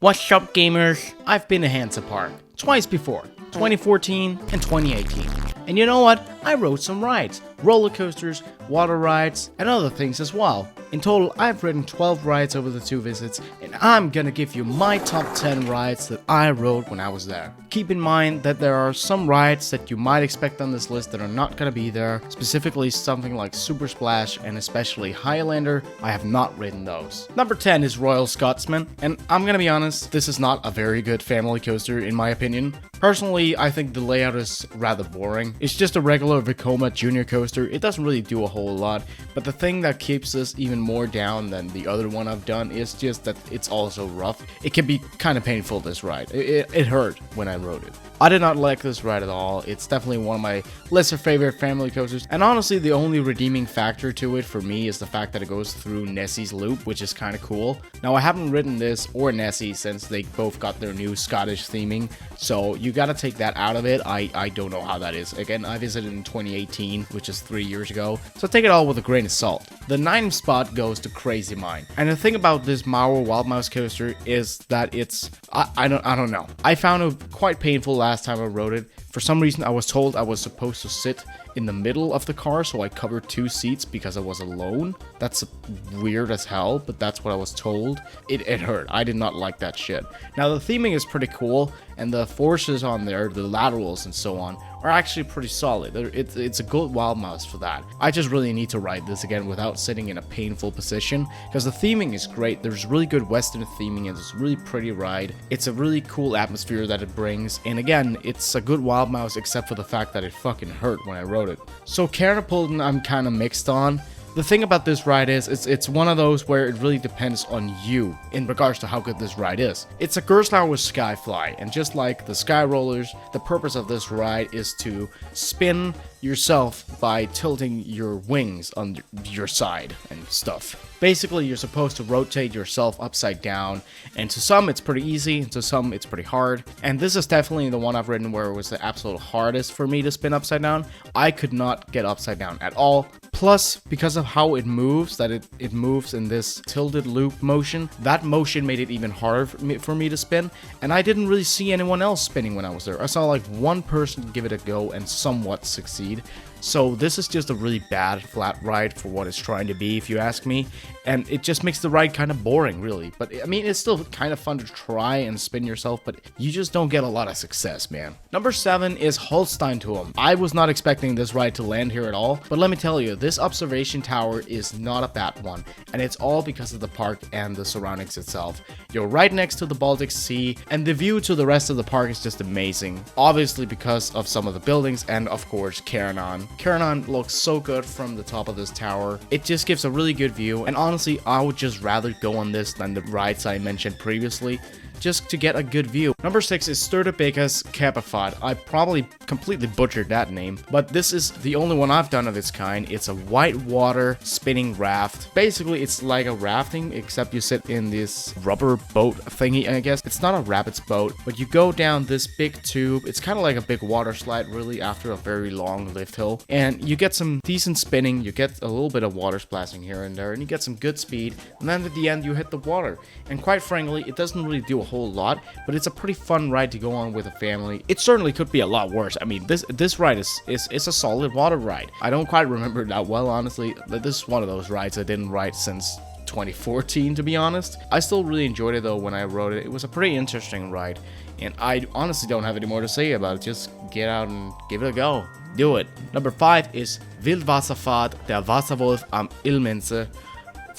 What's up, gamers? I've been to Hansa Park twice before, 2014 and 2018. And you know what? I rode some rides, roller coasters, water rides, and other things as well. In total, I've ridden 12 rides over the 2 visits, and I'm gonna give you my top 10 rides that I rode when I was there. Keep in mind that there are some rides that you might expect on this list that are not gonna be there, specifically something like Super Splash and especially Highlander. I have not ridden those. Number 10 is Royal Scotsman, and I'm gonna be honest, this is not a very good family coaster in my opinion. Personally, I think the layout is rather boring. It's just a regular Vekoma Junior coaster. It doesn't really do a whole lot, but the thing that keeps this even more down than the other one I've done is just that it's also rough. It can be kind of painful, this ride. It hurt when I rode it. I did not like this ride at all. It's definitely one of my lesser favorite family coasters, and honestly the only redeeming factor to it for me is the fact that it goes through Nessie's loop, which is kind of cool. Now I haven't ridden this or Nessie since they both got their new Scottish theming, so you gotta take that out of it. I don't know how that is. Again, I visited in 2018, which is 3 years ago, so take it all with a grain of salt. The 9th spot goes to Crazy Mine, and the thing about this Mauer Wild Mouse coaster is that it's I don't know. I found it quite painful last time I rode it. For some reason, I was told I was supposed to sit in the middle of the car, so I covered 2 seats because I was alone. That's weird as hell, but that's what I was told. It hurt. I did not like that shit. Now, the theming is pretty cool, and the forces on there, the laterals and so on, are actually pretty solid. It's a good Wild Mouse for that. I just really need to ride this again without sitting in a painful position, because the theming is great. There's really good Western theming, and it's a really pretty ride. It's a really cool atmosphere that it brings, and again, it's a good Wild Mouse except for the fact that it fucking hurt when I rode it. So Catapultin I'm kind of mixed on. The thing about this ride is, it's one of those where it really depends on you in regards to how good this ride is. It's a Gerstlauer Skyfly, and just like the Sky Rollers, the purpose of this ride is to spin yourself by tilting your wings on your side and stuff. Basically, you're supposed to rotate yourself upside down, and to some it's pretty easy, and to some it's pretty hard. And this is definitely the one I've ridden where it was the absolute hardest for me to spin upside down. I could not get upside down at all. Plus, because of how it moves, that it moves in this tilted loop motion, that motion made it even harder for me to spin, and I didn't really see anyone else spinning when I was there. I saw like one person give it a go and somewhat succeed. So this is just a really bad flat ride for what it's trying to be, if you ask me, and it just makes the ride kind of boring, really. But I mean, it's still kind of fun to try and spin yourself, but you just don't get a lot of success, man. Number 7 is Holsteinturm. I was not expecting this ride to land here at all, but let me tell you, this observation tower is not a bad one, and it's all because of the park and the surroundings itself. You're right next to the Baltic Sea, and the view to the rest of the park is just amazing. Obviously because of some of the buildings, and of course Kärnan. Kärnan looks so good from the top of this tower. It just gives a really good view, and honestly, I would just rather go on this than the rides I mentioned previously, just to get a good view. Number 6 is Sturtebekas Kapafad. I probably completely butchered that name, but this is the only one I've done of its kind. It's a white water spinning raft. Basically, it's like a rafting, except you sit in this rubber boat thingy, I guess. It's not a rabbit's boat, but you go down this big tube. It's kind of like a big water slide, really, after a very long lift hill. And you get some decent spinning, you get a little bit of water splashing here and there, and you get some good speed, and then at the end, you hit the water. And quite frankly, it doesn't really do a whole lot, but it's a pretty fun ride to go on with a family. It certainly could be a lot worse. I mean, this ride is a solid water ride. I don't quite remember it that well, honestly. This is one of those rides I didn't ride since 2014, to be honest. I still really enjoyed it though when I rode it. It was a pretty interesting ride, and I honestly don't have any more to say about it. Just get out and give it a go. Do it. Number 5 is Wildwasserfahrt der Wasserwolf am Ilmense.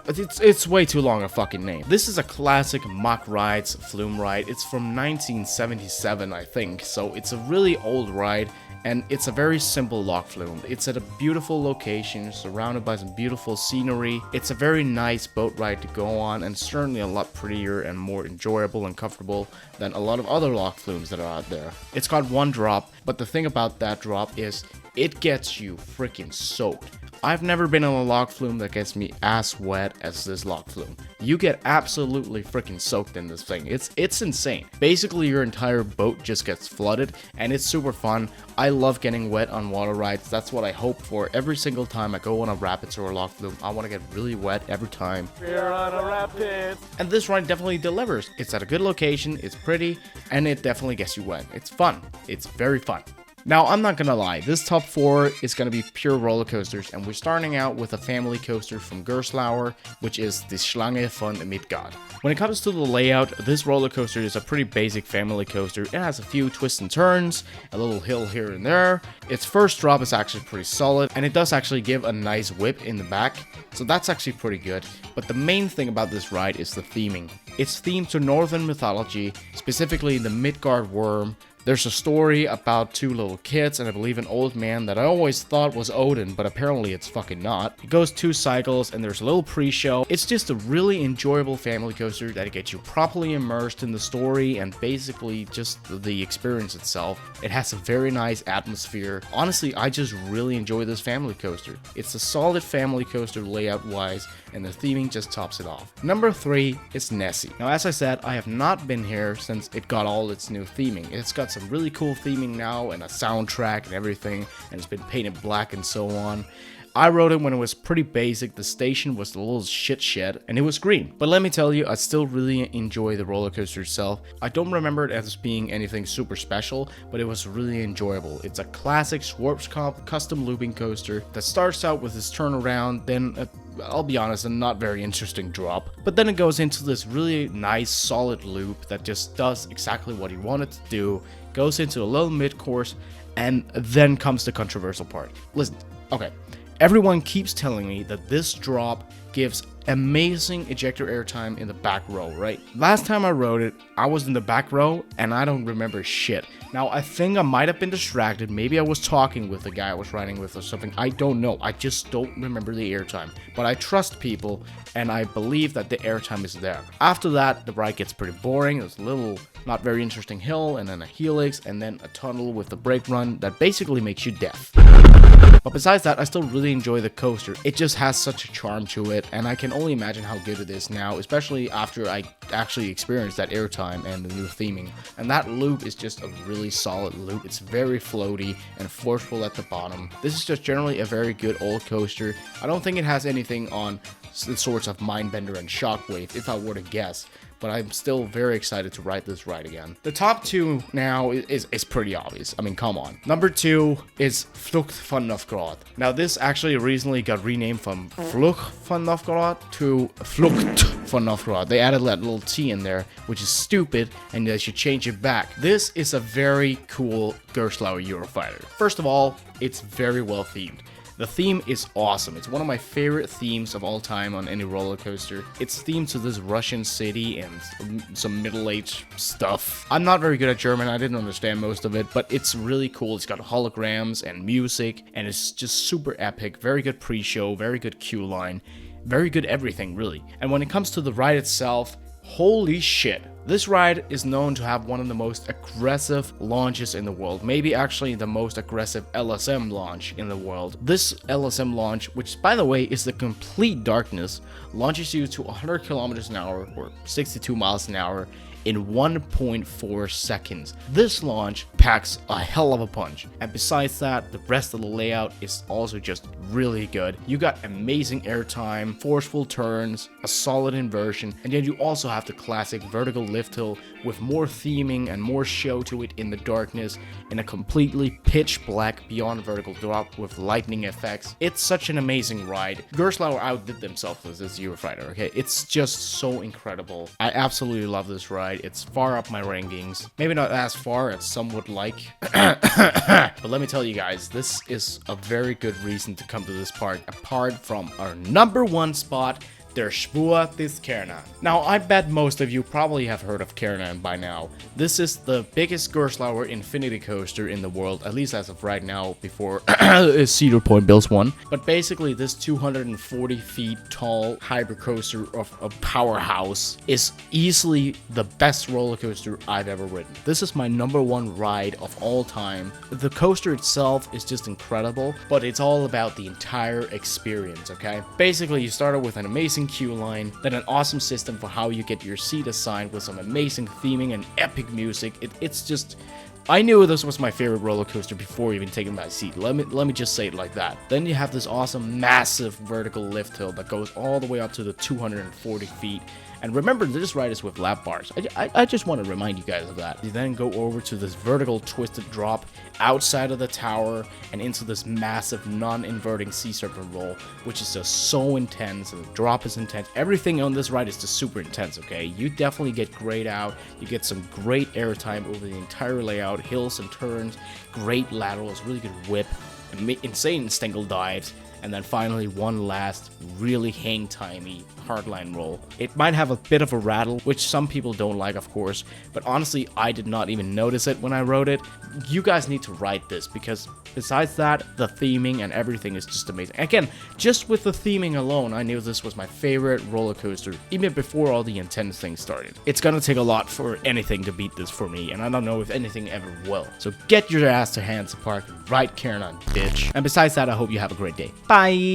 It's way too long a fucking name. This is a classic Mach Rides flume ride. It's from 1977, I think, so it's a really old ride, and it's a very simple log flume. It's at a beautiful location, surrounded by some beautiful scenery. It's a very nice boat ride to go on, and certainly a lot prettier and more enjoyable and comfortable than a lot of other log flumes that are out there. It's got one drop, but the thing about that drop is it gets you freaking soaked. I've never been on a log flume that gets me as wet as this log flume. You get absolutely freaking soaked in this thing. It's insane. Basically, your entire boat just gets flooded, and it's super fun. I love getting wet on water rides. That's what I hope for every single time I go on a rapids or a log flume. I want to get really wet every time. We're on a rapid. And this ride definitely delivers. It's at a good location, it's pretty, and it definitely gets you wet. It's fun. It's very fun. Now, I'm not gonna lie, this top 4 is gonna be pure roller coasters, and we're starting out with a family coaster from Gerslauer, which is the Schlange von Midgard. When it comes to the layout, this roller coaster is a pretty basic family coaster. It has a few twists and turns, a little hill here and there. Its first drop is actually pretty solid, and it does actually give a nice whip in the back, so that's actually pretty good. But the main thing about this ride is the theming. It's themed to Northern mythology, specifically the Midgard worm. There's a story about 2 little kids and I believe an old man that I always thought was Odin, but apparently it's fucking not. It goes 2 cycles and there's a little pre-show. It's just a really enjoyable family coaster that gets you properly immersed in the story and basically just the experience itself. It has a very nice atmosphere. Honestly, I just really enjoy this family coaster. It's a solid family coaster layout wise, and the theming just tops it off. Number 3 is Nessie. Now, as I said, I have not been here since it got all its new theming. It's got some really cool theming now and a soundtrack and everything, and it's been painted black and so on. I rode it when it was pretty basic. The station was a little shit shed and it was green. But let me tell you, I still really enjoy the roller coaster itself. I don't remember it as being anything super special, but it was really enjoyable. It's a classic Schwarzkopf custom looping coaster that starts out with this turnaround, then I'll be honest, a not very interesting drop. But then it goes into this really nice solid loop that just does exactly what you want it to do, goes into a little mid-course, and then comes the controversial part. Listen, okay. Everyone keeps telling me that this drop gives amazing ejector airtime in the back row, right? Last time I rode it, I was in the back row and I don't remember shit. Now, I think I might have been distracted. Maybe I was talking with the guy I was riding with or something. I don't know. I just don't remember the airtime. But I trust people and I believe that the airtime is there. After that, the ride gets pretty boring. There's a little not very interesting hill and then a helix and then a tunnel with a brake run that basically makes you deaf. But besides that, I still really enjoy the coaster. It just has such a charm to it, and I can only imagine how good it is now, especially after I actually experienced that airtime and the new theming. And that loop is just a really solid loop. It's very floaty and forceful at the bottom. This is just generally a very good old coaster. I don't think it has anything on the sorts of Mindbender and Shockwave, if I were to guess. But I'm still very excited to ride this ride again. The top 2 now is pretty obvious. I mean, come on. Number 2 is Flucht von Novgorod. Now, this actually recently got renamed from Flucht von Novgorod to Flucht von Novgorod. They added that little T in there, which is stupid, and they should change it back. This is a very cool Gerslauer Eurofighter. First of all, it's very well themed. The theme is awesome. It's one of my favorite themes of all time on any roller coaster. It's themed to this Russian city and some middle-aged stuff. I'm not very good at German. I didn't understand most of it, but it's really cool. It's got holograms and music, and it's just super epic. Very good pre-show, very good queue line, very good everything, really. And when it comes to the ride itself, holy shit. This ride is known to have one of the most aggressive launches in the world, maybe actually the most aggressive LSM launch in the world. This LSM launch, which by the way is the complete darkness, launches you to 100 kilometers an hour or 62 miles an hour in 1.4 seconds. This launch packs a hell of a punch. And besides that, the rest of the layout is also just really good. You got amazing airtime, forceful turns, a solid inversion, and then you also have the classic vertical lift hill with more theming and more show to it in the darkness in a completely pitch black beyond vertical drop with lightning effects. It's such an amazing ride. Gerslauer outdid themselves with this Eurofighter, okay? It's just so incredible. I absolutely love this ride. It's far up my rankings. Maybe not as far as some would like. But let me tell you guys, this is a very good reason to come to this park, apart from our number 1 spot, Der Schwur des Kerner. Now, I bet most of you probably have heard of Kerner by now. This is the biggest Gerstlauer infinity coaster in the world, at least as of right now, before Cedar Point builds one. But basically, this 240 feet tall hyper coaster of a powerhouse is easily the best roller coaster I've ever ridden. This is my #1 ride of all time. The coaster itself is just incredible, but it's all about the entire experience, okay? Basically, you start out with an amazing queue line, then an awesome system for how you get your seat assigned with some amazing theming and epic music. It's just... I knew this was my favorite roller coaster before even taking my seat. Let me just say it like that. Then you have this awesome, massive vertical lift hill that goes all the way up to the 240 feet. And remember, this ride is with lap bars. I just want to remind you guys of that. You then go over to this vertical twisted drop outside of the tower and into this massive non-inverting sea serpent roll, which is just so intense, and the drop is intense. Everything on this ride is just super intense, okay? You definitely get grayed out. You get some great airtime over the entire layout, hills and turns, great laterals, really good whip, insane stingle dives, and then finally one last really hang-timey hardline roll. It might have a bit of a rattle, which some people don't like, of course, but honestly, I did not even notice it when I rode it. You guys need to ride this, because besides that, the theming and everything is just amazing. Again, just with the theming alone, I knew this was my favorite roller coaster, even before all the intense things started. It's gonna take a lot for anything to beat this for me, and I don't know if anything ever will. So get your ass to Hansa Park and ride Karen on, bitch. And besides that, I hope you have a great day. Bye!